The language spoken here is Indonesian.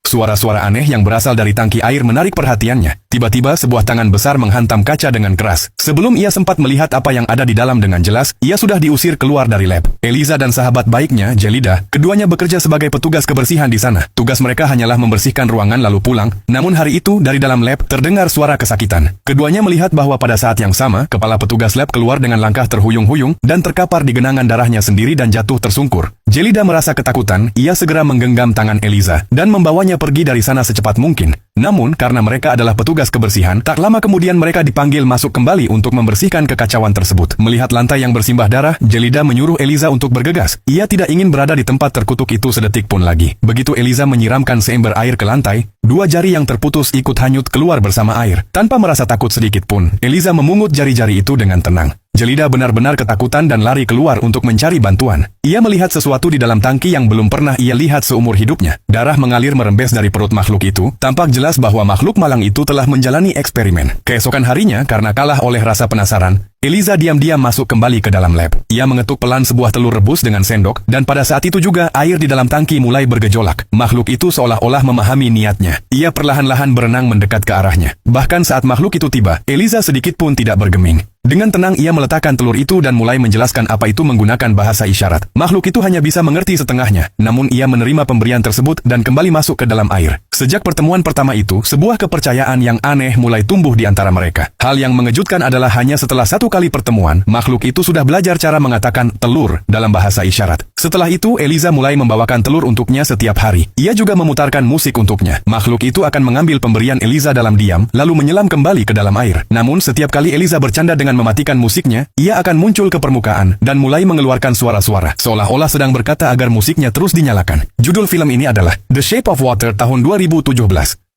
Suara-suara aneh yang berasal dari tangki air menarik perhatiannya. Tiba-tiba sebuah tangan besar menghantam kaca dengan keras. Sebelum ia sempat melihat apa yang ada di dalam dengan jelas, ia sudah diusir keluar dari lab. Eliza dan sahabat baiknya, Jelida, keduanya bekerja sebagai petugas kebersihan di sana. Tugas mereka hanyalah membersihkan ruangan lalu pulang. Namun hari itu, dari dalam lab, terdengar suara kesakitan. Keduanya melihat bahwa pada saat yang sama, kepala petugas lab keluar dengan langkah terhuyung-huyung dan terkapar di genangan darahnya sendiri dan jatuh tersungkur. Jelida merasa ketakutan, ia segera menggenggam tangan Eliza dan membawanya pergi dari sana secepat mungkin. Namun, karena mereka adalah petugas kebersihan, tak lama kemudian mereka dipanggil masuk kembali untuk membersihkan kekacauan tersebut. Melihat lantai yang bersimbah darah, Jelida menyuruh Eliza untuk bergegas. Ia tidak ingin berada di tempat terkutuk itu sedetik pun lagi. Begitu Eliza menyiramkan seember air ke lantai, dua jari yang terputus ikut hanyut keluar bersama air. Tanpa merasa takut sedikit pun, Eliza memungut jari-jari itu dengan tenang. Jelida benar-benar ketakutan dan lari keluar untuk mencari bantuan. Ia melihat sesuatu di dalam tangki yang belum pernah ia lihat seumur hidupnya. Darah mengalir merembes dari perut makhluk itu. Tampak jelas bahwa makhluk malang itu telah menjalani eksperimen. Keesokan harinya, karena kalah oleh rasa penasaran, Eliza diam-diam masuk kembali ke dalam lab. Ia mengetuk pelan sebuah telur rebus dengan sendok, dan pada saat itu juga air di dalam tangki mulai bergejolak. Makhluk itu seolah-olah memahami niatnya. Ia perlahan-lahan berenang mendekat ke arahnya. Bahkan saat makhluk itu tiba, Eliza sedikit pun tidak bergeming. Dengan tenang ia meletakkan telur itu dan mulai menjelaskan apa itu menggunakan bahasa isyarat. Makhluk itu hanya bisa mengerti setengahnya, namun ia menerima pemberian tersebut dan kembali masuk ke dalam air. Sejak pertemuan pertama itu, sebuah kepercayaan yang aneh mulai tumbuh di antara mereka. Hal yang mengejutkan adalah hanya setelah satu kali pertemuan, makhluk itu sudah belajar cara mengatakan telur dalam bahasa isyarat. Setelah itu, Eliza mulai membawakan telur untuknya setiap hari. Ia juga memutarkan musik untuknya. Makhluk itu akan mengambil pemberian Eliza dalam diam, lalu menyelam kembali ke dalam air. Namun setiap kali Eliza bercanda dengan mematikan musiknya, ia akan muncul ke permukaan dan mulai mengeluarkan suara-suara, seolah-olah sedang berkata agar musiknya terus dinyalakan. Judul film ini adalah The Shape of Water tahun 2017.